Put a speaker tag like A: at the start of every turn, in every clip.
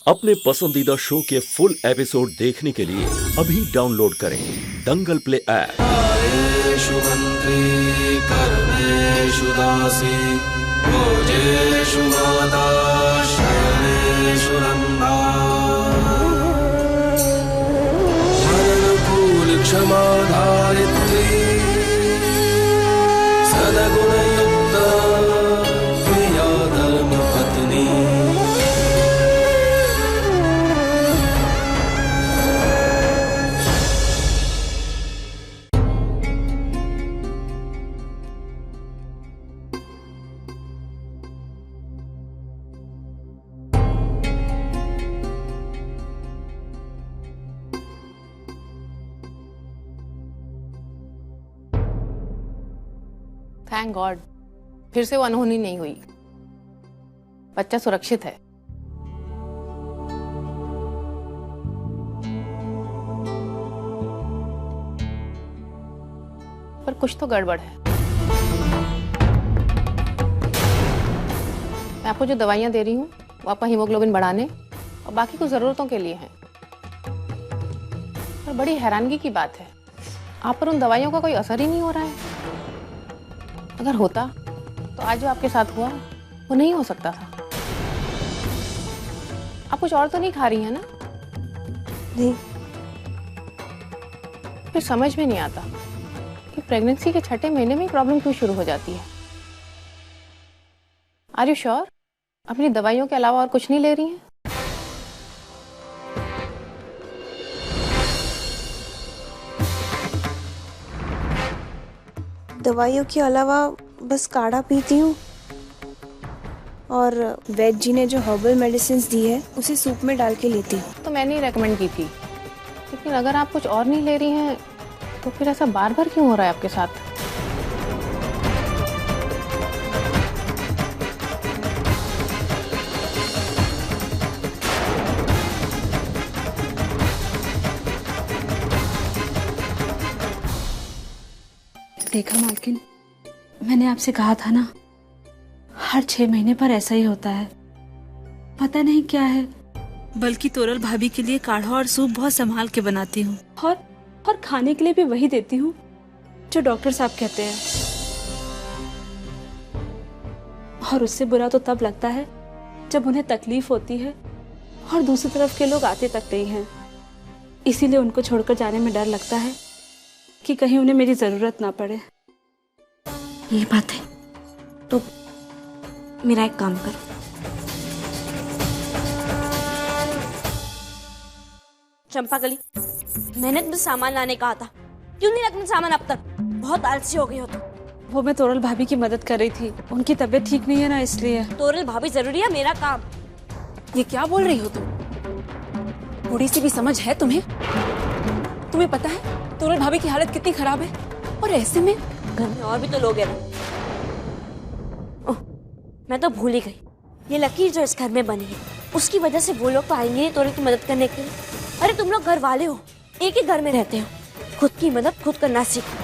A: अपने पसंदीदा शो के फुल एपिसोड देखने के लिए अभी डाउनलोड करें दंगल प्ले ऐप।
B: आयेषु मंत्री कर्मेषु दासी भोजेषु माता शयनेषु नंदा अनुकूल क्षमा धारित्री सदगुणयुक्त प्रिया धर्म पत्नी।
C: थैंक गॉड फिर से वो अनहोनी नहीं हुई। बच्चा सुरक्षित है। पर कुछ तो गड़बड़ है। मैं आपको जो दवाइयां दे रही हूँ वो आपका हीमोग्लोबिन बढ़ाने और बाकी कुछ जरूरतों के लिए हैं। पर बड़ी हैरानगी की बात है, आप पर उन दवाइयों का कोई असर ही नहीं हो रहा है। अगर होता तो आज जो आपके साथ हुआ वो नहीं हो सकता था। आप कुछ और तो नहीं खा रही हैं ना?
D: नहीं।
C: फिर समझ में नहीं आता कि प्रेगनेंसी के छठे महीने में प्रॉब्लम क्यों शुरू हो जाती है। Are you sure? अपनी दवाइयों के अलावा और कुछ नहीं ले रही हैं?
D: दवाइयों के अलावा बस काढ़ा पीती हूँ और वैद्य जी ने जो हर्बल मेडिसिन दी है उसे सूप में डाल के लेती हूँ।
C: तो मैंने ही रेकमेंड की थी, लेकिन अगर आप कुछ और नहीं ले रही हैं तो फिर ऐसा बार बार क्यों हो रहा है आपके साथ?
E: देखा मालकिन, मैंने आपसे कहा था ना, हर 6 महीने पर ऐसा ही होता है। पता नहीं क्या है। बल्कि तोरल भाभी के लिए काढ़ा और सूप बहुत संभाल के बनाती हूँ और खाने के लिए भी वही देती हूँ जो डॉक्टर साहब कहते हैं। और उससे बुरा तो तब लगता है जब उन्हें तकलीफ होती है और दूसरी तरफ के लोग आते तक नहीं हैं। इसीलिए उनको छोड़कर जाने में डर लगता है कि कहीं उन्हें मेरी जरूरत ना पड़े।
F: ये बात है तो मेरा एक काम करो, चंपाकली, मैंने तुम्हें सामान लाने कहा था, क्यों नहीं रखना सामान अब तक? बहुत आलसी हो गई हो तुम।
E: वो मैं तोरल भाभी की मदद कर रही थी, उनकी तबीयत ठीक नहीं है ना, इसलिए।
F: तोरल भाभी जरूरी है, मेरा काम।
G: ये क्या बोल रही हो तुम? थोड़ी सी भी समझ है तुम्हें? तुम्हें पता है तोरल भाभी की हालत कितनी खराब है, और ऐसे में
F: घर में और भी तो लोग हैं ना। ओह, मैं तो भूल ही गई, ये लकीर जो इस घर में बनी है उसकी वजह से वो लोग तो आएंगे तोरल की मदद करने के लिए। अरे तुम लोग घर वाले हो, एक ही घर में रहते हो, खुद की मदद खुद करना सीखो।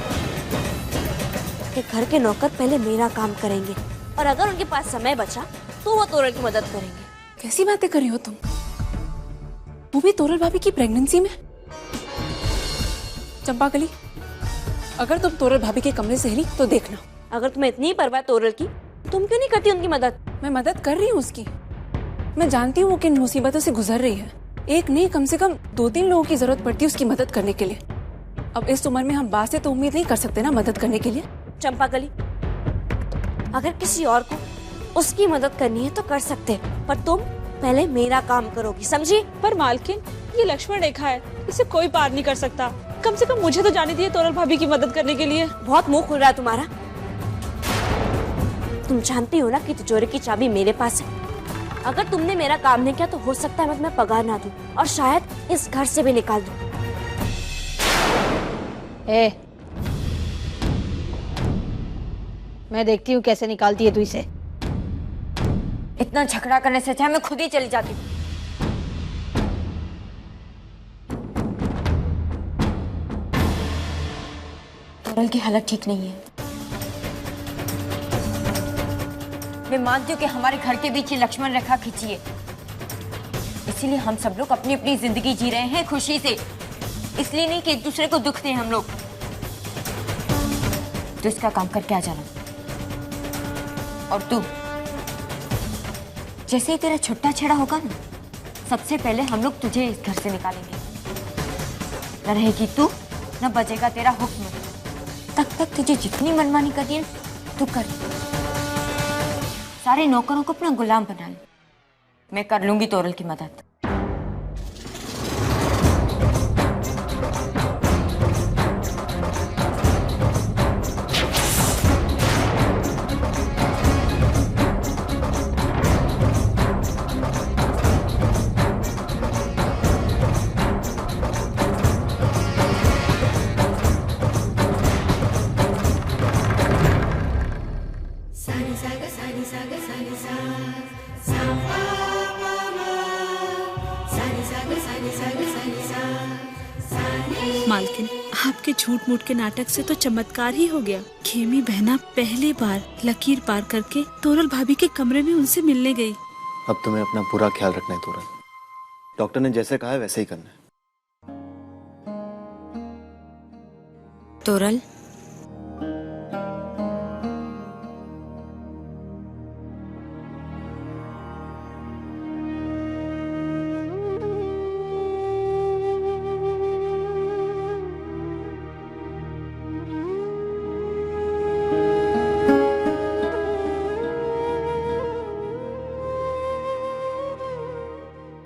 F: कि घर के नौकर पहले मेरा काम करेंगे और अगर उनके पास समय बचा तो वो तोरल की मदद करेंगे।
G: कैसी बातें कर रही हो तुम? वो भी तोरल भाभी की प्रेगनेंसी में? चंपाकली, अगर तुम तोरल भाभी के कमरे से हिली तो देखना।
F: अगर तुम्हें इतनी परवाह तोरल की, तुम क्यों नहीं करती उनकी मदद?
G: मैं मदद कर रही हूँ उसकी। मैं जानती हूँ वो किन मुसीबतों से गुजर रही है। एक नहीं, कम से कम 2-3 लोगों की जरूरत पड़ती है उसकी मदद करने के लिए। अब इस उम्र में हम बात से तो उम्मीद नहीं कर सकते ना मदद करने के लिए।
F: चंपाकली, अगर किसी और को उसकी मदद करनी है तो कर सकते, पर तुम पहले मेरा काम करोगी, समझी?
E: पर मालकिन, ये लक्ष्मण रेखा है, इसे कोई पार नहीं कर सकता। कम से कम मुझे तो जाने दिए तोरल भाभी की मदद करने के लिए।
F: बहुत मुंह खुल रहा है तुम्हारा। तुम जानती हो ना कि तिजोरी की चाबी मेरे पास है। अगर तुमने मेरा काम नहीं किया तो हो सकता है मैं तुम्हें पगार ना दूं और शायद इस घर से भी निकाल दूं।
H: मैं देखती हूँ कैसे निकालती है तू इसे।
F: इतना झगड़ा करने से अच्छा मैं खुद ही चली जाती हूँ। तोरल की हालत ठीक नहीं है। मैं मानती हूँ कि हमारे घर के बीच ये लक्ष्मण रेखा खींची है,
I: इसीलिए हम सब लोग अपनी अपनी जिंदगी जी रहे हैं खुशी से, इसलिए नहीं कि एक दूसरे को दुख दें हम लोग। तो इसका काम करके आ जाना। और तू, जैसे ही तेरा छुट्टा छेड़ा होगा ना, सबसे पहले हम लोग तुझे इस घर से निकालेंगे। न रहेगी तू, न बजेगा तेरा हुक्म। तब तक तुझे जितनी मनमानी करनी है तू कर। सारे नौकरों को अपना गुलाम बना ले, मैं कर लूंगी तोरल की मदद।
E: मालकिन, आपके झूठ मूठ के नाटक से तो चमत्कार ही हो गया। खेमी बहना पहली बार लकीर पार करके तोरल भाभी के कमरे में उनसे मिलने गई।
J: अब तुम्हें अपना पूरा ख्याल रखना है तोरल। डॉक्टर ने जैसे कहा है वैसे ही करना है।
I: तोरल,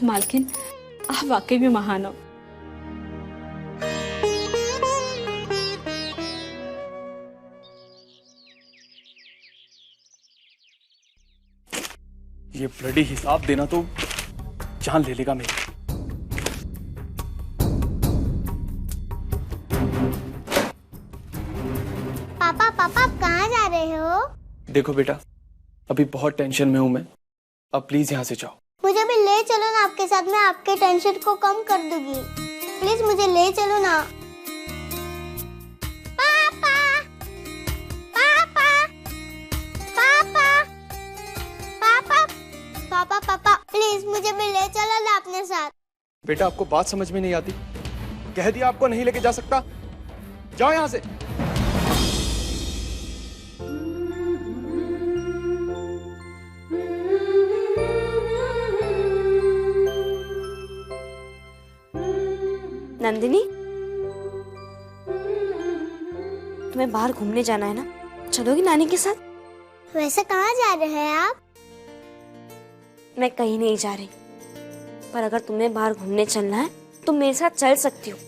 E: मालकिन, आप वाकई में महान हो।
K: ये ब्लडी हिसाब देना तो जान ले लेगा मेरी।
L: पापा पापा आप कहाँ जा रहे हो?
K: देखो बेटा, अभी बहुत टेंशन में हूं मैं, अब प्लीज यहाँ से जाओ।
L: मुझे भी ले चलो ना आपके साथ, मैं आपके टेंशन को कम कर दूंगी। प्लीज मुझे ले चलो ना। पापा पापा पापा पापा पापा पापा प्लीज मुझे भी ले चलो ना अपने साथ।
K: बेटा आपको बात समझ में नहीं आती? कह दिया आपको नहीं लेके जा सकता, जाओ यहाँ से।
F: नंदिनी, तुम्हें बाहर घूमने जाना है ना, चलोगी नानी के साथ?
L: वैसे कहाँ जा रहे हैं आप?
F: मैं कहीं नहीं जा रही, पर अगर तुम्हें बाहर घूमने चलना है तो मेरे साथ चल सकती हो।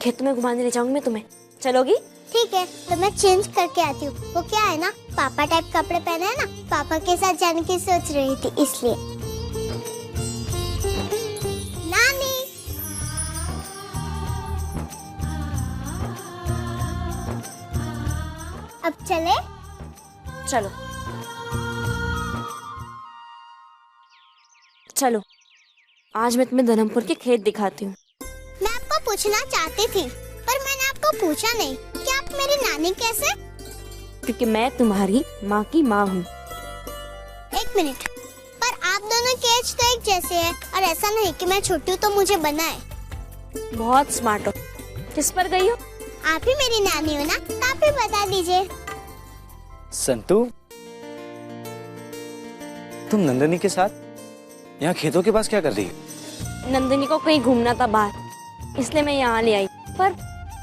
F: खेत में घुमाने ले जाऊंगी मैं तुम्हें, चलोगी?
L: ठीक है, तो मैं चेंज करके आती हूँ। वो क्या है ना, पापा टाइप कपड़े पहने हैं ना, पापा के साथ जाने की सोच रही थी इसलिए। नानी, अब चले?
F: चलो चलो, आज मैं तुम्हें धर्मपुर के खेत दिखाती हूँ।
L: मैं आपको पूछना चाहती थी, पर मैंने आपको पूछा नहीं कि आप मेरी नानी कैसे?
F: क्योंकि मैं तुम्हारी माँ की माँ हूँ।
L: एक मिनट, पर आप दोनों की एज तो एक जैसे है, और ऐसा नहीं कि मैं छोटी हूँ तो मुझे बनाए।
F: बहुत स्मार्ट हो। किस पर गई हो?
L: आप ही मेरी नानी हो ना, तो आप ही बता दीजिए।
J: संतू, तुम नंदनी के साथ यहाँ खेतों के पास क्या कर रही है?
F: नंदिनी को कहीं घूमना था बाहर, इसलिए मैं यहाँ ले आई। पर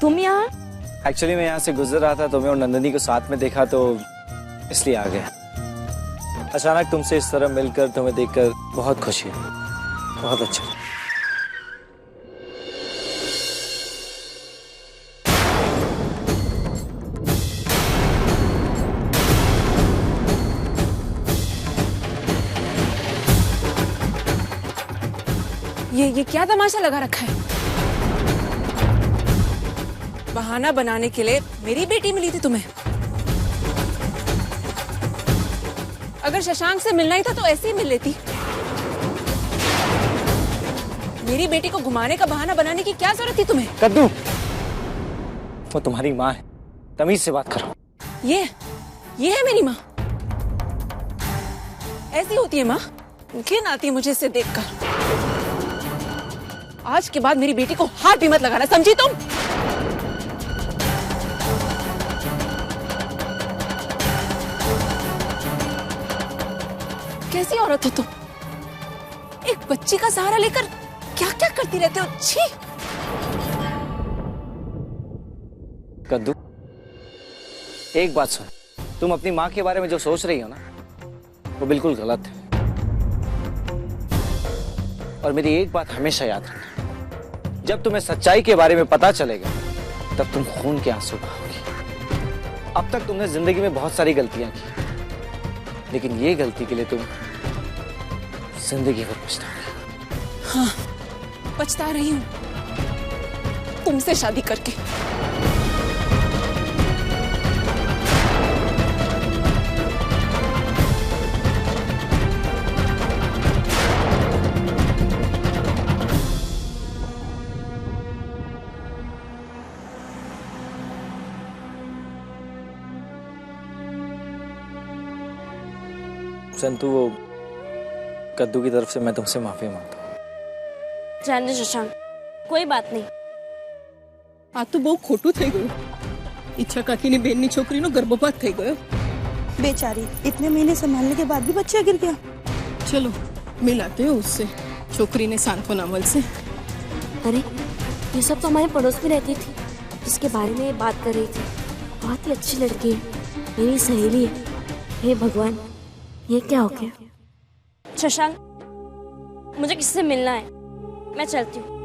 F: तुम यहाँ?
J: एक्चुअली मैं यहाँ से गुजर रहा था, तुम्हें और नंदनी को साथ में देखा तो इसलिए आ गया। अचानक तुमसे इस तरह मिलकर, तुम्हें देखकर बहुत खुशी है, बहुत अच्छा।
G: ये क्या तमाशा लगा रखा है? बहाना बनाने के लिए मेरी बेटी मिली थी तुम्हें। अगर शशांक से मिलना ही था तो ऐसे ही मिल लेती। मेरी बेटी को घुमाने का बहाना बनाने की क्या जरूरत थी तुम्हें?
J: कद्दू, वो तुम्हारी माँ है, तमीज से बात करो।
G: ये है मेरी माँ? ऐसी होती है माँ? घिन आती है मुझे इसे देखकर। आज के बाद मेरी बेटी को हाथ भी मत लगाना, समझी तुम? कैसी औरत हो तुम? एक बच्ची का सहारा लेकर क्या क्या करती रहते हो? छी!
J: कद्दू, एक बात सुन, तुम अपनी माँ के बारे में जो सोच रही हो ना, वो बिल्कुल गलत है। और मेरी एक बात हमेशा याद रखना, जब तुम्हें सच्चाई के बारे में पता चलेगा तब तुम खून के आंसू बहाओगी। अब तक तुमने जिंदगी में बहुत सारी गलतियां की, लेकिन ये गलती के लिए तुम जिंदगी भर पछताओगी।
G: हाँ, पछता रही हूँ तुमसे शादी करके।
J: संतु, वो कद्दू की तरफ से मैं तुमसे माफी मांगता हूँ।
F: जाने शशांक, कोई बात नहीं।
M: आ तो बहुत खोटू થઈ ગયું। इच्छा काकीनी बेननी छोकरीनो गर्भपात થઈ ગયો।
D: बेचारी इतने महीने संभालने के बाद भी बच्चा गिर गया।
M: चलो मिलाते हो उससे, छोकरी ने सांत्वना मल से।
F: अरे ये सब तो हमारे पड़ोस में रहती थी, जिसके बारे में ये बात कर रही थी। बहुत ही अच्छी लड़की है, मेरी सहेली है। हे भगवान, ये क्या हो गया? शशांक, मुझे किसी से मिलना है, मैं चलती हूँ।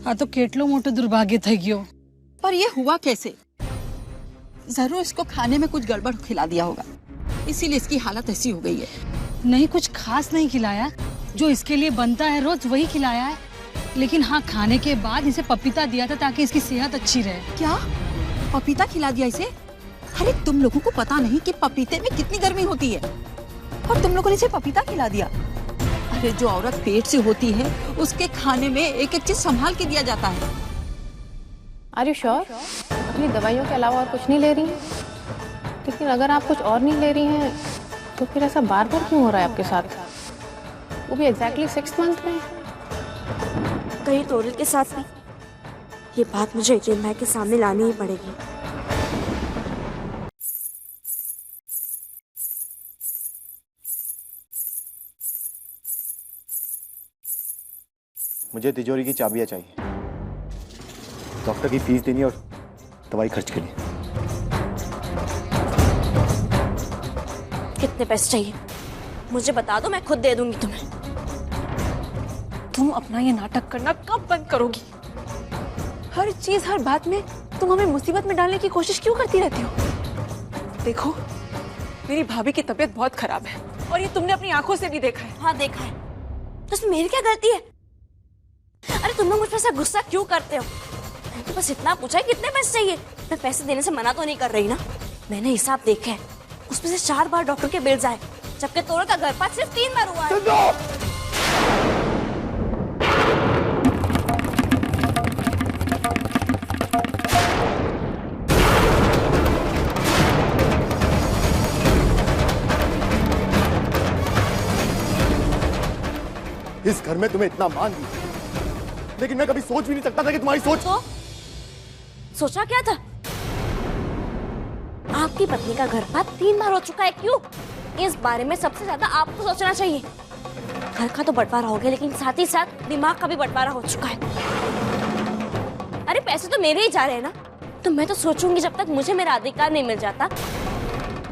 H: हाँ तो केटलो मोटो दुर्भाग्य થઈ ગયો।
M: पर ये हुआ कैसे? जरूर इसको खाने में कुछ गड़बड़ खिला दिया होगा, इसीलिए इसकी हालत ऐसी हो गई है।
H: नहीं, कुछ खास नहीं खिलाया, जो इसके लिए बनता है रोज वही खिलाया है। लेकिन हाँ, खाने के बाद इसे पपीता दिया था ताकि इसकी सेहत अच्छी रहे।
M: क्या पपीता खिला दिया इसे? अरे तुम लोगों को पता नहीं कि पपीते में कितनी गर्मी होती है, और तुम लोगों ने इसे पपीता खिला दिया। अरे जो औरत पेट से होती है उसके खाने में एक एक चीज संभाल के दिया जाता है।
C: Are you sure? अपनी दवाइयों के अलावा और कुछ नहीं ले रही हैं? लेकिन अगर आप कुछ और नहीं ले रही हैं तो फिर ऐसा बार बार क्यों हो रहा है आपके साथ, वो भी एग्जैक्टली 6 मंथ में?
F: कहीं तोरल के साथ भी ये बात मुझे एजेंट भाई के सामने लानी ही पड़ेगी।
K: मुझे तिजोरी की चाबियां चाहिए, डॉक्टर की फीस देनी और दवाई खर्च के लिए।
F: कितने पैसे चाहिए मुझे बता दो, मैं खुद दे दूंगी तुम्हें।
G: तुम अपना ये नाटक करना कब बंद करोगी? हर चीज हर बात में तुम हमें मुसीबत में डालने की कोशिश क्यों करती रहती हो? देखो, मेरी भाभी की तबीयत बहुत खराब है और ये तुमने अपनी आंखों से भी देखा है।
F: हाँ देखा है, तो इसमें मेरी क्या गलती है? अरे तुम लोग मुझ पर ऐसा गुस्सा क्यों करते हो? मैंने तो बस इतना पूछा है कितने पैसे चाहिए। मैं पैसे देने से मना तो नहीं कर रही ना। मैंने हिसाब देखा है, उसमें से 4 बार डॉक्टर के बिल्स आए, जबकि तोरल का गर्भपात सिर्फ 3 बार हुआ है।
K: इस घर में तुम्हें इतना मान दी, लेकिन मैं कभी सोच भी नहीं सकता था कि तुम्हारी सोच।
F: तो सोचा क्या था? आपकी पत्नी का गर्भपात 3 बार हो चुका है, क्यों? इस बारे में सबसे ज्यादा आपको सोचना चाहिए। घर का तो बंटवारा हो गया, लेकिन साथ ही साथ दिमाग का भी बंटवारा हो चुका है। अरे पैसे तो मेरे ही जा रहे हैं ना, तो मैं तो सोचूंगी जब तक मुझे मेरा अधिकार नहीं मिल जाता।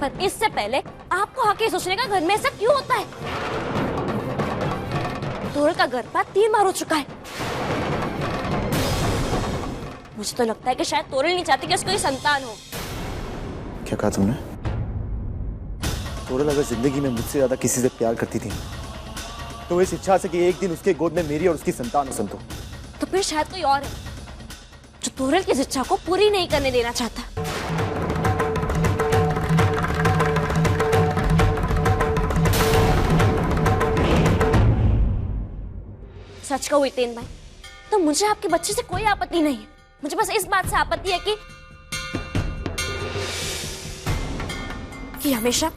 F: पर इससे पहले आपको आके सोचने का घर में ऐसा क्यों होता है? तोरल का गर्भपात 3 बार हो चुका है। मुझे तो लगता है कि शायद तोरल नहीं चाहती कि उसको कोई संतान हो।
K: क्या कहा तुमने? तोरल अगर जिंदगी में मुझसे ज्यादा किसी से प्यार करती थी तो इस इच्छा से कि एक दिन उसके गोद में मेरी और उसकी संतान हो। संतो,
F: तो फिर शायद कोई और है जो तोरल की इच्छा को पूरी नहीं करने देना चाहता। सच कहो हितेन भाई, तो मुझे आपके बच्चे से कोई आपत्ति नहीं है। मुझे बस इस बात से आपत्ति है कि हमेशा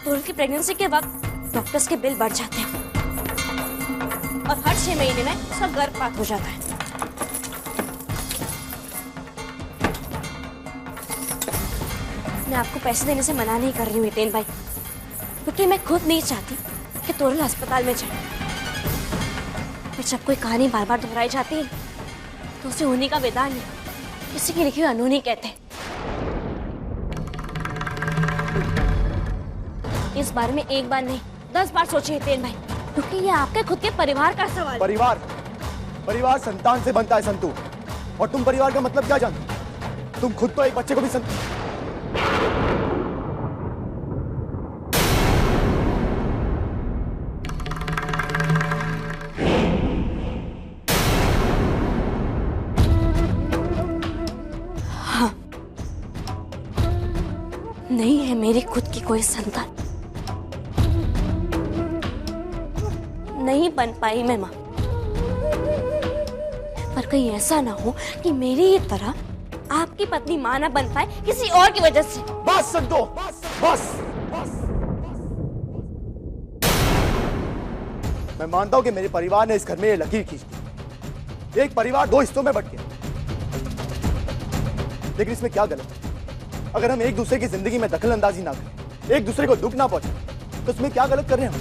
F: तोरल की प्रेगनेंसी के वक्त डॉक्टर्स के बिल बढ़ जाते हैं और हर 6 महीने में उसका गर्भपात हो जाता है। मैं आपको पैसे देने से मना नहीं कर रही हूँ हितेन भाई, क्योंकि मैं खुद नहीं चाहती कि तोरल अस्पताल में जाए। पर जब कोई कहानी बार बार दोहराई जाती है तो उसे होने का विधान नहीं, किसी की लिखी हुई अनहोनी कहते। इस बारे में एक बार नहीं 10 बार सोचिए हितेन भाई, क्योंकि ये आपके खुद के परिवार का सवाल है।
K: परिवार संतान से बनता है संतू, और तुम परिवार का मतलब क्या जानते? तुम खुद तो एक बच्चे को भी
F: नहीं है मेरी खुद की कोई संतान, नहीं बन पाई मैं मां। पर कहीं ऐसा ना हो कि मेरी ही तरह आपकी पत्नी मां ना बन पाए किसी और की वजह से।
K: बस संतो, बस। मैं मानता हूं कि मेरे परिवार ने इस घर में ये लकीर खींच दी। एक परिवार 2 हिस्सों में बट गया, लेकिन इसमें क्या गलत है? अगर हम एक दूसरे की जिंदगी में दखल अंदाजी ना करें, एक दूसरे को दुख ना पहुंचाएं, तो इसमें क्या गलत कर रहे हैं हम?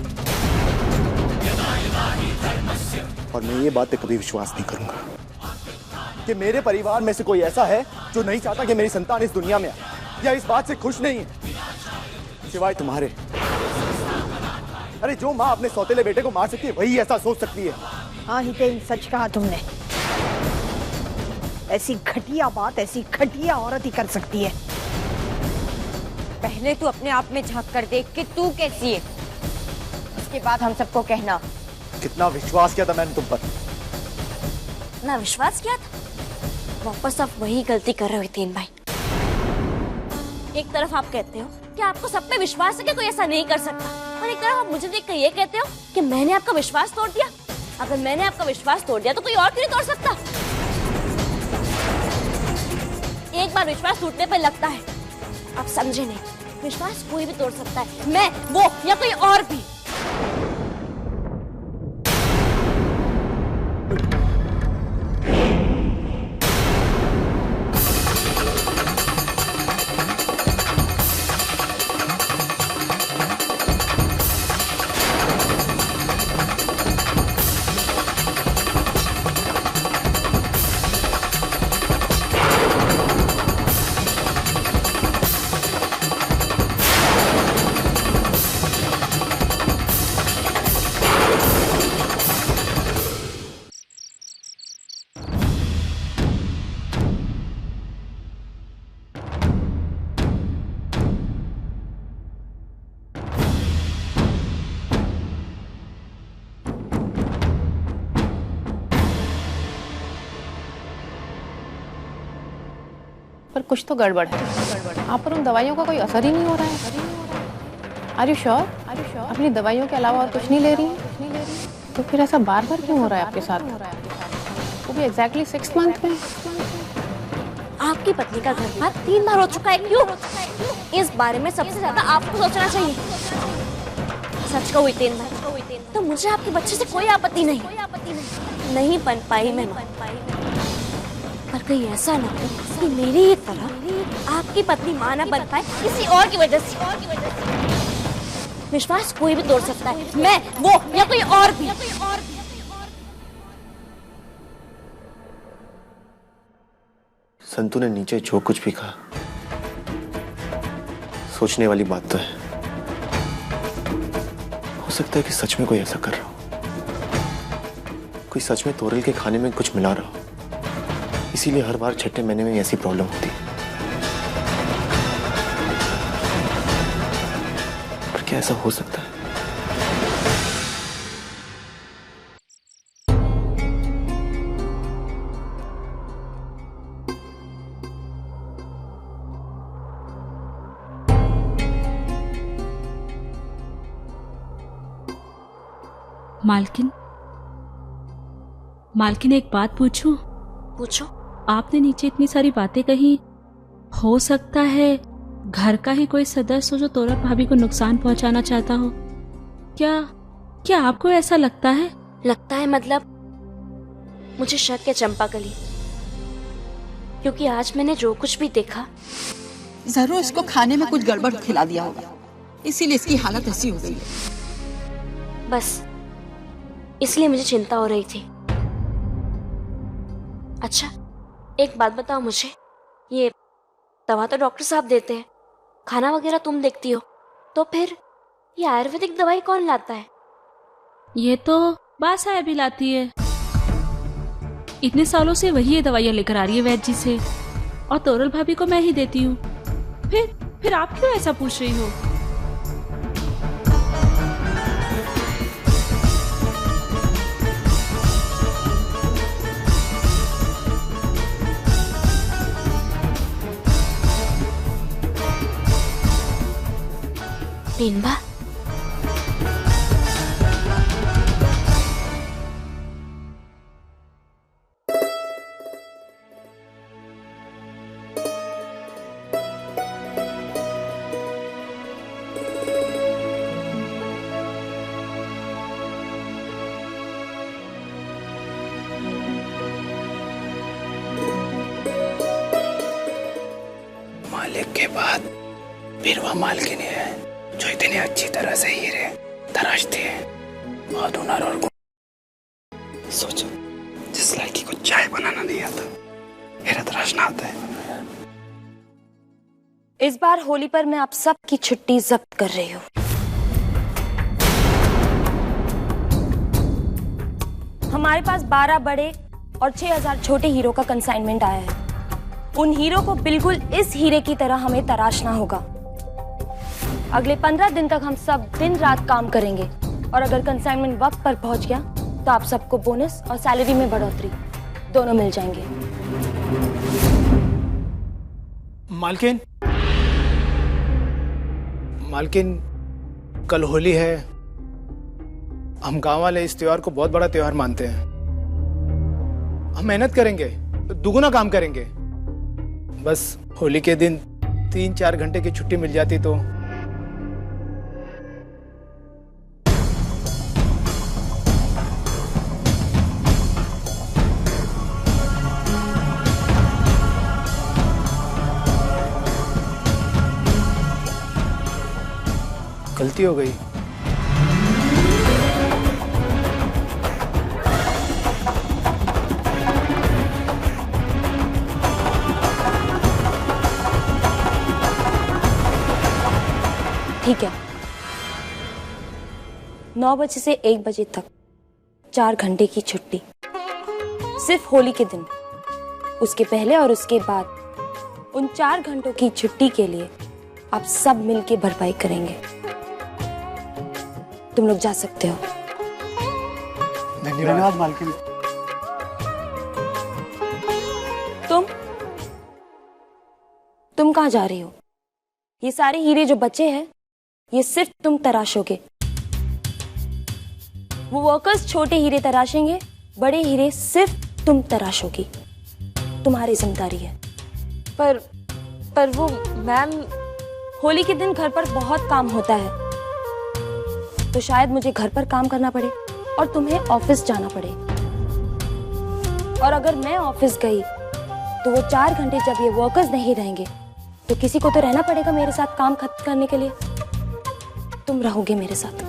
K: और मैं ये बात पे कभी विश्वास नहीं करूंगा कि मेरे परिवार में से कोई ऐसा है जो नहीं चाहता कि मेरी संतान इस दुनिया में आए, या इस बात से खुश नहीं है, सिवाय तुम्हारे। अरे जो माँ अपने सौतेले बेटे को मार सकती है, वही ऐसा सोच सकती है।
M: हाँ हितेन, सच कहा तुमने। ऐसी घटिया बात ऐसी घटिया औरत ही कर सकती है।
I: पहले तू अपने आप में झांक कर देख कि तू कैसी है, उसके बाद हम सबको कहना।
K: कितना विश्वास किया था मैंने तुम पर।
F: ना विश्वास किया था, वापस आप वही गलती कर रहे हो हितेन भाई। एक तरफ आप कहते हो कि आपको सब पे विश्वास है कि कोई ऐसा नहीं कर सकता, और एक तरफ आप मुझे देख कर ये कहते हो कि मैंने आपका विश्वास तोड़ दिया। अगर मैंने आपका विश्वास तोड़ दिया तो कोई और क्यों नहीं तोड़ सकता? एक बार विश्वास टूटने पर लगता है, आप समझे नहीं, विश्वास कोई भी तोड़ सकता है, मैं, वो या कोई और भी।
C: पर कुछ तो गड़बड़ है। आप पर उन दवाइयों का कोई असर ही नहीं हो रहा है। Are you sure? अपनी दवाइयों के अलावा और कुछ नहीं ले रही हैं? तो फिर ऐसा बार बार क्यों हो रहा है आपके साथ, वो भी एग्जैक्टली 6 मंथ में?
F: आपकी पत्नी का गर्भपात 3 बार हो चुका है, क्यों? इस बारे में सबसे ज्यादा आपको सोचना चाहिए। सच कहो हितेन भाई, तो मुझे आपके बच्चे से कोई आपत्ति नहीं बन पाई मैं मां। पर कहीं ऐसा ना हो कि मेरी ही तरह आपकी पत्नी मां ना बन पाए किसी और की वजह से। विश्वास कोई भी तोड़ सकता है, मैं, वो या कोई और भी।
K: संतू ने नीचे जो कुछ भी कहा, सोचने वाली बात तो है। हो सकता है कि सच में कोई ऐसा कर रहा हो, कोई सच में तोरल के खाने में कुछ मिला रहा हो, इसीलिए हर बार छठे महीने में ऐसी प्रॉब्लम होती है। पर क्या ऐसा हो सकता है?
E: मालकिन एक बात पूछूं?
F: पूछो।
E: आपने नीचे इतनी सारी बातें कही, हो सकता है घर का ही कोई सदस्य हो जो तोरल भाभी को नुकसान पहुंचाना चाहता हो? क्या आपको ऐसा लगता है?
F: लगता है मतलब मुझे शक है चंपाकली, क्योंकि आज मैंने जो कुछ भी देखा।
M: जरूर इसको खाने में कुछ गड़बड़ खिला दिया होगा, इसीलिए इसकी हालत ऐसी हो गई है।
F: बस इसलिए मुझे चिंता हो रही थी। अच्छा एक बात बताओ मुझे, ये दवा तो डॉक्टर साहब देते हैं, खाना वगैरह तुम देखती हो, तो फिर ये आयुर्वेदिक दवाई कौन लाता है?
E: ये तो बासा भी लाती है। इतने सालों से वही ये दवाइयाँ लेकर आ रही है वैद्य जी से, और तोरल भाभी को मैं ही देती हूँ। फिर आप क्यों ऐसा पूछ रही हो?
F: रीनबा,
N: मालिक के बाद फिर वह मालकिन है जो इतनी अच्छी तरह से हीरे तराशती है। बहुत हुनर और गुण। सोचो, जिस लड़की को चाय बनाना नहीं आता, हीरा तराशना आता है।
F: इस बार होली पर मैं आप सबकी छुट्टी जब्त कर रही हूँ। हमारे पास 12 बड़े और 6000 छोटे हीरो का कंसाइनमेंट आया है। उन हीरो को बिल्कुल इस हीरे की तरह हमें तराशना होगा। अगले 15 दिन तक हम सब दिन रात काम करेंगे, और अगर कंसाइनमेंट वक्त पर पहुंच गया तो आप सबको बोनस और सैलरी में बढ़ोतरी दोनों मिल जाएंगे।
N: मालकिन कल होली है। हम गांव वाले इस त्योहार को बहुत बड़ा त्योहार मानते हैं। हम मेहनत करेंगे, दुगुना काम करेंगे। बस होली के दिन 3-4 घंटे की छुट्टी मिल जाती तो। गलती हो गई।
F: ठीक है, 9 बजे से 1 बजे तक 4 घंटे की छुट्टी, सिर्फ होली के दिन। उसके पहले और उसके बाद उन 4 घंटों की छुट्टी के लिए आप सब मिलके भरपाई करेंगे। तुम लोग जा सकते हो।
N: धन्यवाद मालकिन।
F: तुम कहाँ जा रही हो? ये सारे हीरे जो बचे हैं, ये सिर्फ तुम तराशोगे। वो वर्कर्स छोटे हीरे तराशेंगे, बड़े हीरे सिर्फ तुम तराशोगी। तुम्हारी जिम्मेदारी है। पर वो मैम, होली के दिन घर पर बहुत काम होता है, तो शायद मुझे घर पर काम करना पड़े और तुम्हें ऑफिस जाना पड़े। और अगर मैं ऑफिस गई तो वो 4 घंटे जब ये वर्कर्स नहीं रहेंगे तो किसी को तो रहना पड़ेगा मेरे साथ काम खत्म करने के लिए। तुम रहोगे मेरे साथ।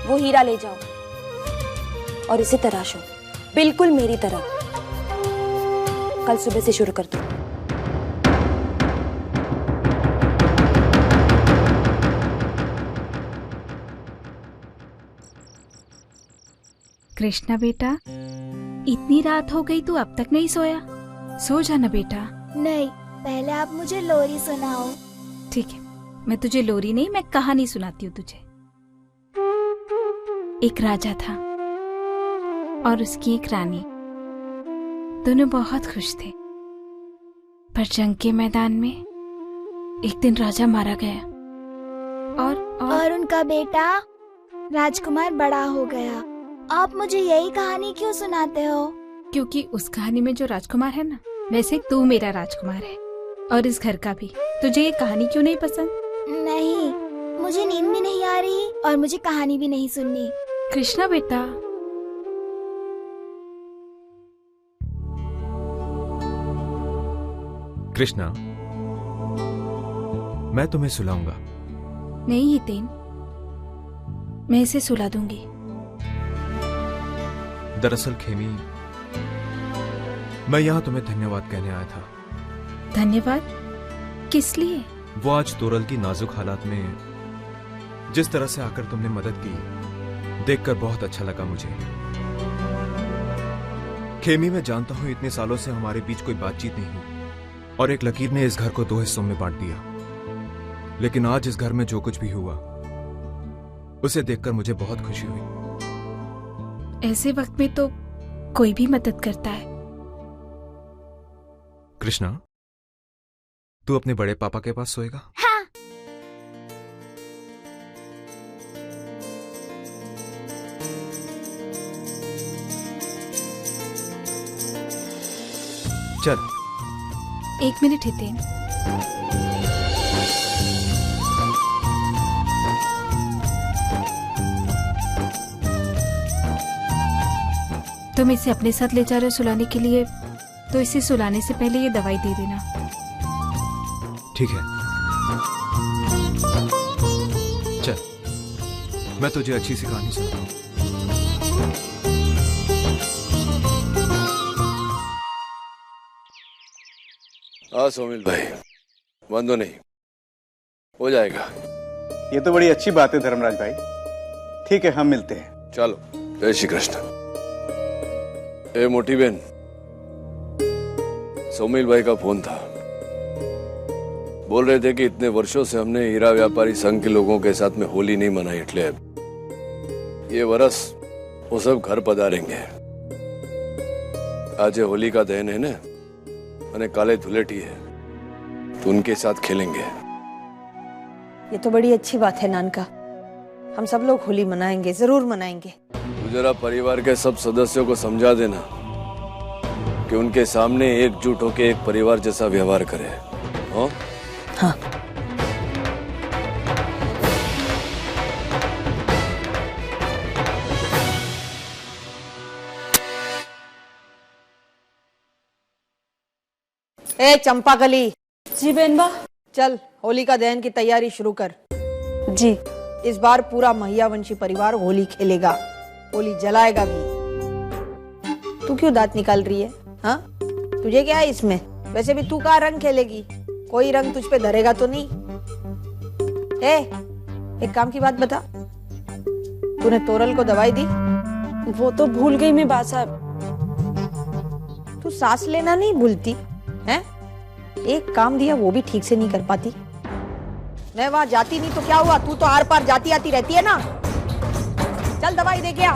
F: वो हीरा ले जाओ और इसे तराशो, बिल्कुल मेरी तरह। कल सुबह से शुरू कर दो।
O: कृष्णा बेटा, इतनी रात हो गई, तू अब तक नहीं सोया? सो जा ना बेटा।
L: नहीं, पहले आप मुझे लोरी सुनाओ।
O: ठीक है, मैं तुझे लोरी नहीं, मैं कहानी सुनाती हूँ तुझे। एक राजा था और उसकी एक रानी। दोनों बहुत खुश थे, पर जंग के मैदान में एक दिन राजा मारा गया और
L: उनका बेटा राजकुमार बड़ा हो गया। आप मुझे यही कहानी क्यों सुनाते हो?
O: क्योंकि उस कहानी में जो राजकुमार है ना, वैसे तू मेरा राजकुमार है। और इस घर का भी। तुझे ये कहानी क्यों नहीं पसंद?
L: नहीं, मुझे नींद भी नहीं आ रही और मुझे कहानी भी नहीं सुननी।
O: कृष्णा बेटा,
P: कृष्णा, मैं तुम्हें सुलाऊंगा।
O: नहीं हितेन, मैं इसे सुला दूंगी।
P: दरअसल खेमी, मैं यहाँ तुम्हें धन्यवाद कहने आया था।
O: धन्यवाद? किस लिए?
P: वो आज तोरल की नाजुक हालात में जिस तरह से आकर तुमने मदद की, देखकर बहुत अच्छा लगा मुझे। खेमी, मैं जानता हूं इतने सालों से हमारे बीच कोई बातचीत नहीं हुई और एक लकीर ने इस घर को 2 हिस्सों में बांट दिया, लेकिन आज इस घर में जो कुछ भी हुआ उसे देखकर मुझे बहुत खुशी हुई।
O: ऐसे वक्त में तो कोई भी मदद करता है।
P: कृष्णा, तू अपने बड़े पापा के पास सोएगा?
L: हाँ।
P: चल।
O: 1 मिनट हितेन। तुम इसे अपने साथ ले जा रहे हो सुलाने के लिए, तो इसे सुलाने से पहले ये दवाई दे देना।
P: ठीक है, चल, मैं तुझे अच्छी सी कहानी सुनाता हूँ।
Q: हाँ सोमिल भाई, बंदो नहीं, हो जाएगा।
K: ये तो बड़ी अच्छी बात है धर्मराज भाई। ठीक है, हम मिलते हैं।
Q: चलो, जय श्री कृष्ण। ए मोटी बहन, सोमिल भाई का फोन था। बोल रहे थे कि इतने वर्षों से हमने हीरा व्यापारी संघ के लोगों के साथ में होली नहीं मनाई, इसलिए ये वर्ष वो सब घर पधारेंगे। आज होली का दहन है ना, मैंने काले धुलेटी है, तो उनके साथ खेलेंगे।
M: ये तो बड़ी अच्छी बात है नानका। हम सब लोग होली मनाएंगे, जरूर मनाएंगे।
Q: तू जरा परिवार के सब सदस्यों को समझा देना कि उनके सामने एकजुट होकर एक परिवार जैसा व्यवहार करे। हाँ?
M: हाँ। ए चंपाकली।
G: जी बहनबा।
M: चल होली का दहन की तैयारी शुरू कर।
G: जी।
M: इस बार पूरा महियावंशी परिवार होली खेलेगा, होली जलाएगा भी। तू क्यों दांत निकाल रही है? हाँ, तुझे क्या है इसमें? वैसे भी तू का रंग खेलेगी, कोई रंग तुझ पे धरेगा तो नहीं। एक काम की बात बता, तूने तोरल को दवाई दी?
G: वो तो भूल गई मैं बात साहब।
M: तू सांस लेना नहीं भूलती हैं? एक काम दिया वो भी ठीक से नहीं कर पाती। मैं वहां जाती नहीं तो क्या हुआ, तू तो आर पार जाती आती रहती है ना। चल दवाई दे क्या।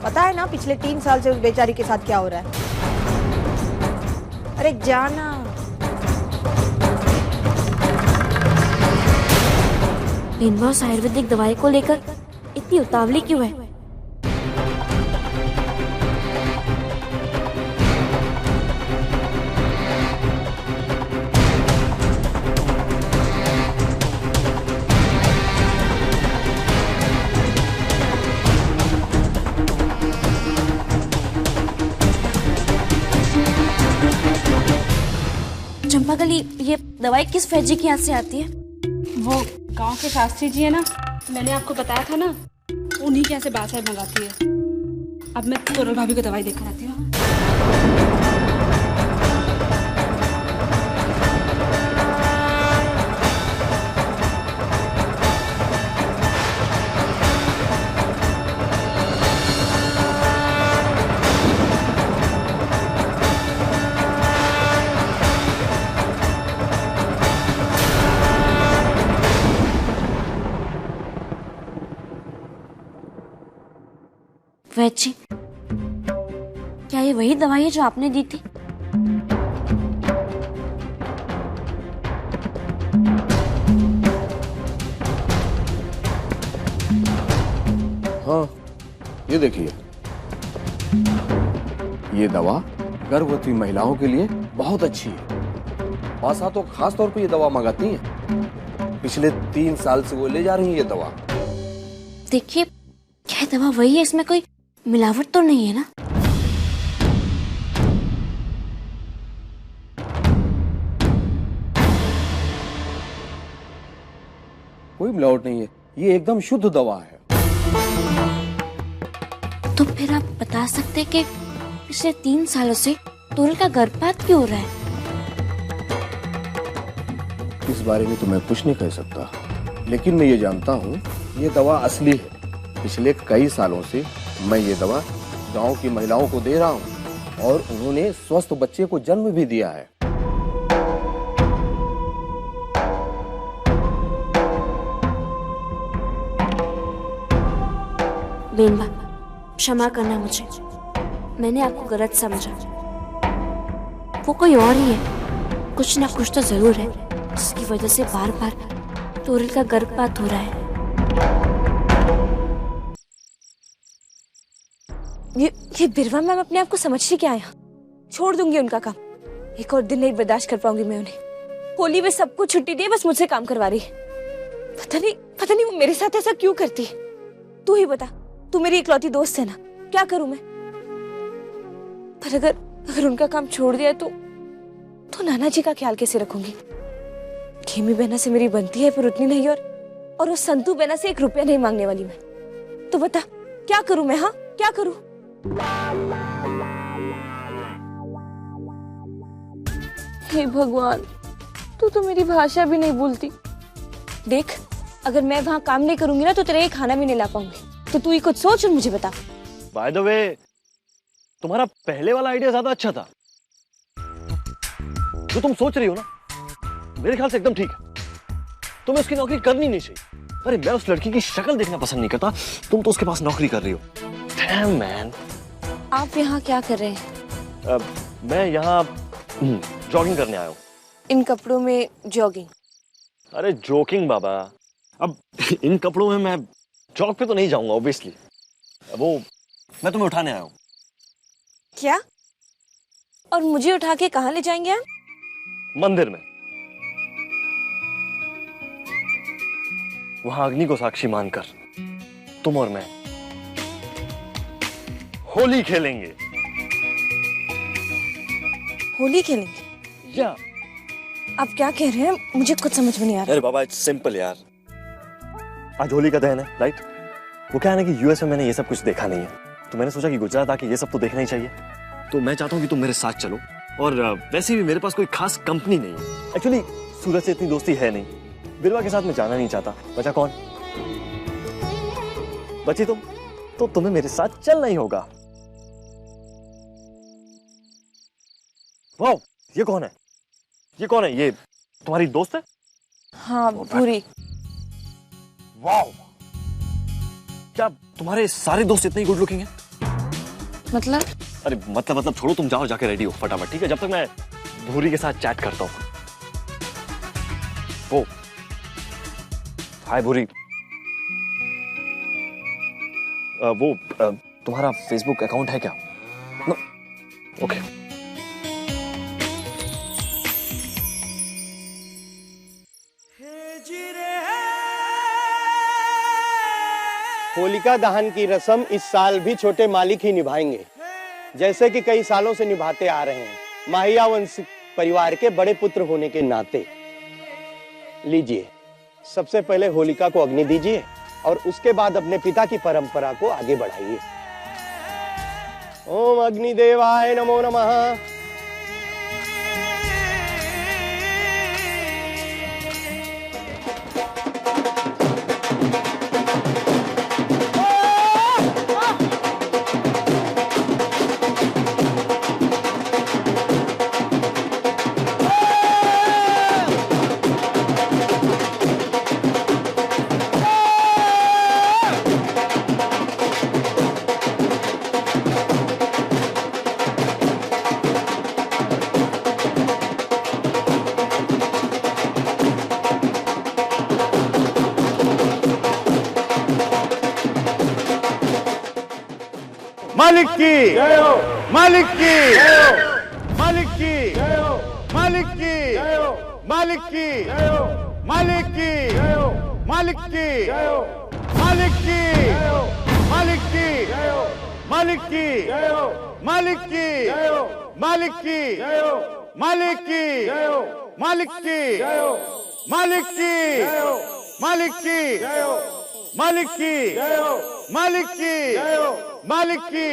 M: पता है ना पिछले 3 साल से उस बेचारी के साथ क्या हो रहा है? अरे जाना।
F: बहनबा, उस आयुर्वेदिक दवाई को लेकर इतनी उतावली क्यों है? चंपाकली, ये दवाई किस फैजी के यहाँ से आती है?
E: वो गांव के शास्त्री जी है ना, मैंने आपको बताया था ना, उन्हीं के यहाँ से बादशाह मंगाती है। अब मैं तोरल भाभी को दवाई देकर आती हूँ।
F: वैची, क्या ये वही दवाई है जो आपने दी थी?
Q: हाँ, ये देखिए, ये दवा गर्भवती महिलाओं के लिए बहुत अच्छी है। पासा तो खास तौर पे ये दवा मंगाती हैं। पिछले 3 साल से वो ले जा रही हैं ये दवा।
F: देखिए, क्या दवा वही है? इसमें कोई मिलावट तो नहीं है ना?
Q: कोई मिलावट नहीं है, ये एकदम शुद्ध दवा है।
F: तो फिर आप बता सकते कि पिछले 3 सालों से तोरल का गर्भपात क्यों हो रहा है?
Q: इस बारे में तो मैं कुछ नहीं कह सकता, लेकिन मैं ये जानता हूँ ये दवा असली है। पिछले कई सालों से मैं ये दवा गांव की महिलाओं को दे रहा हूँ और उन्होंने स्वस्थ बच्चे को जन्म भी दिया है।
F: बेनबा, क्षमा करना मुझे, मैंने आपको गलत समझा। वो कोई और ही है, कुछ ना कुछ तो जरूर है जिसकी वजह से बार बार तोरल का गर्भपात हो रहा है। ये बिरवा मैम अपने आप को समझती क्या है? छोड़ दूंगी उनका काम, एक और दिन नहीं बर्दाश्त कर पाऊंगी मैं उन्हें। होली में सबको छुट्टी दी, बस मुझसे काम करवा रही है। पता नहीं वो मेरे साथ ऐसा क्यों करती है। तू ही बता, तू मेरी इकलौती दोस्त है ना, क्या करूं मैं? पर अगर उनका काम छोड़ दिया तो नाना जी का ख्याल कैसे रखूंगी? खेमी बहना से मेरी बनती है पर उतनी नहीं, और उस संतू बहना से 1 रुपया नहीं मांगने वाली मैं। तो बता क्या करूं मैं? हाँ, क्या करूं? हे भगवान, तू तो मेरी भाषा भी नहीं बोलती। देख, अगर मैं वहां काम नहीं करूंगी ना तो तेरा ये खाना भी नहीं ला पाऊंगी। तो तू ही कुछ सोच और मुझे बता।
R: बाय द वे, तुम्हारा पहले वाला आइडिया ज्यादा अच्छा था। जो तुम सोच रही हो ना, मेरे ख्याल से एकदम ठीक है। तुम्हें उसकी नौकरी करनी नहीं चाहिए। अरे मैं उस लड़की की शक्ल देखना पसंद नहीं करता, तुम तो उसके पास नौकरी कर रही हो। Dam man.
F: आप यहाँ क्या कर रहे हैं?
R: मैं यहाँ जॉगिंग करने आया हूँ।
F: इन कपड़ों में जॉगिंग?
R: अरे जोकिंग बाबा, अब इन कपड़ों में मैं जॉग पे तो नहीं जाऊंगा ऑब्वियसली। वो मैं तुम्हें उठाने आया हूँ।
F: क्या? और मुझे उठा के कहाँ ले जाएंगे आप?
R: मंदिर में। वहां अग्नि को साक्षी मानकर तुम और मैं होली खेलेंगे।
F: होली खेलेंगे?
R: या
F: आप क्या कह रहे हैं? मुझे कुछ समझ में नहीं आ रहा।
R: अरे बाबा, इट्स सिंपल यार। आज होली का दहन है, राइट? वो क्या है ना कि यूएस में मैंने ये सब कुछ देखा नहीं है, तो मैंने सोचा कि गुजरात आके ये सब तो देखना ही चाहिए। तो मैं चाहता हूँ कि तुम मेरे साथ चलो। और वैसे भी मेरे पास कोई खास कंपनी नहीं है। एक्चुअली सूरज से इतनी दोस्ती है नहीं। बिरवा के साथ मैं जाना नहीं चाहता। बचा कौन? बची तुम। तो तुम्हें मेरे साथ चलना ही होगा। वाह, ये कौन है? ये कौन है? ये तुम्हारी दोस्त है?
F: हाँ, पूरी।
R: वाह, क्या तुम्हारे सारे दोस्त इतने गुड लुकिंग हैं?
F: मतलब?
R: अरे मतलब छोड़ो, तुम जाओ, जाके रेडी हो फटाफट, ठीक है? जब तक मैं भूरी के साथ चैट करता हूँ। ओ, हाय भूरी। वो तुम्हारा फेसबुक अकाउंट है क्या? No, okay.
S: होलिका दहन की रस्म इस साल भी छोटे मालिक ही निभाएंगे, जैसे कि कई सालों से निभाते आ रहे हैं। माहिया वंश परिवार के बड़े पुत्र होने के नाते लीजिए, सबसे पहले होलिका को अग्नि दीजिए और उसके बाद अपने पिता की परंपरा को आगे बढ़ाइए। ओम अग्निदेवाय नमो नमः।
K: मालिक की, मालिक की, मालिक की, मालिक की,
T: मालिक की, मालिक की, मालिक की, मालिक की, मालिक की, मालिक की, मालिक की, मालिक की, मालिक की, मालिक की, मालिक की, मालिक की, मालिक की, मालिक की, मालिक की।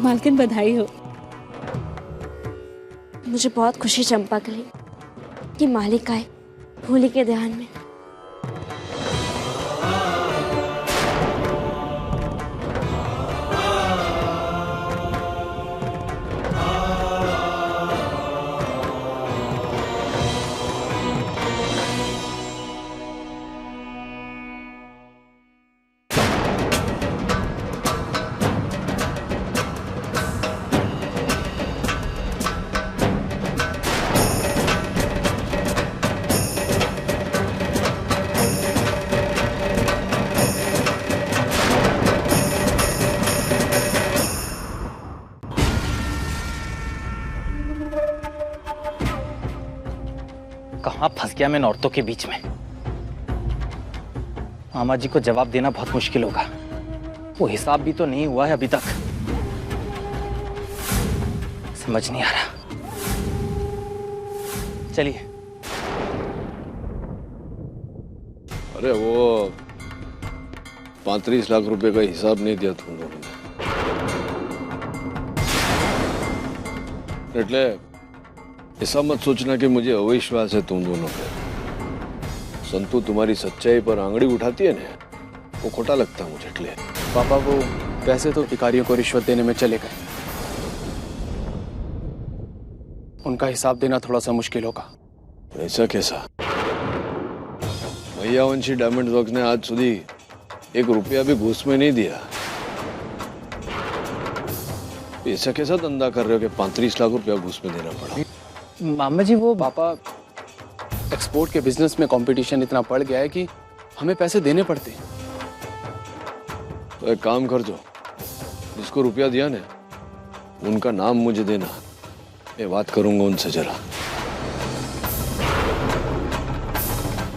F: मालकिन बधाई हो। मुझे बहुत खुशी चंपा के लिए कि मालिक आए होली के ध्यान में।
J: कहाँ फंस गया मैं इन औरतों के बीच में। मामा जी को जवाब देना बहुत मुश्किल होगा। वो हिसाब भी तो नहीं हुआ है अभी तक। समझ नहीं आ रहा। चलिए।
Q: अरे वो 35 लाख रुपए का हिसाब नहीं दिया तुम लोगों ने। એટલે ऐसा मत सोचना कि मुझे अविश्वास है तुम दोनों पे। संतू तुम्हारी सच्चाई पर आंगड़ी उठाती है ना, वो खोटा लगता मुझे। એટલે
U: पापा वो पैसे तो भिखारियों को रिश्वत देने में चले गए। उनका हिसाब देना थोड़ा सा मुश्किल होगा।
Q: ऐसा कैसा? मैयावंशी डायमंड वर्क्स ने आज सुधी 1 रुपया भी घूस में नहीं दिया। ऐसा कैसा धंधा कर रहे हो कि 35 लाख रुपया घूस में देना पड़ा?
U: मामा जी वो पापा एक्सपोर्ट के बिजनेस में कंपटीशन इतना बढ़ गया है कि हमें पैसे देने पड़ते हैं।
Q: तो एक काम कर दो, जिसको रुपया दिया ना उनका नाम मुझे देना, मैं बात करूंगा उनसे जरा।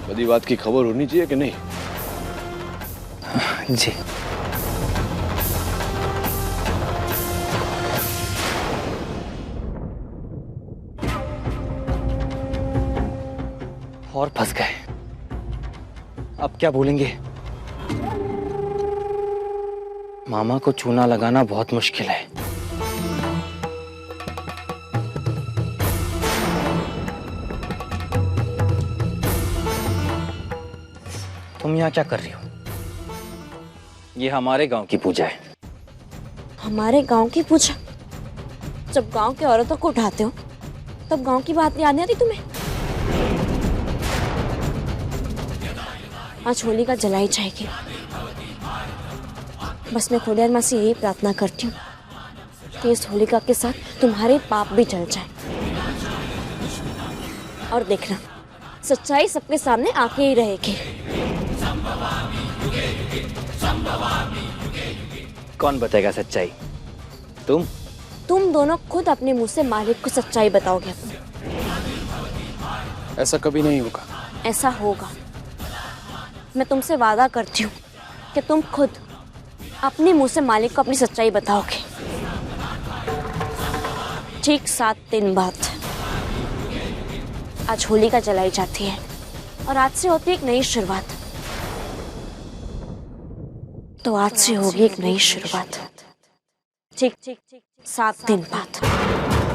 Q: बड़ी बात की खबर होनी चाहिए कि नहीं?
J: जी। और फंस गए। अब क्या बोलेंगे? मामा को चूना लगाना बहुत मुश्किल है। तुम यहाँ क्या कर रही हो? ये हमारे गांव की पूजा है।
F: हमारे गांव की पूजा? जब गांव के औरतों को उठाते हो तब गांव की बात याद नहीं आती तुम्हें? आज होली का जलाई जाएगी। बस मैं खुदार माँ से यही प्रार्थना करती हूँ कि इस होलिका के साथ तुम्हारे पाप भी जल जाए। और देखना, सच्चाई सबके सामने आके ही रहेगी।
J: कौन बताएगा सच्चाई? तुम
F: दोनों खुद अपने मुंह से मालिक को सच्चाई बताओगे।
U: ऐसा कभी नहीं होगा।
F: ऐसा होगा। मैं तुमसे वादा करती हूँ कि तुम खुद अपने मुंह से मालिक को अपनी सच्चाई बताओगे। ठीक 7 दिन बाद आज होलिका जलाई जाती है और आज से होती है एक नई शुरुआत। तो आज से होगी एक नई शुरुआत। ठीक 7 दिन बाद।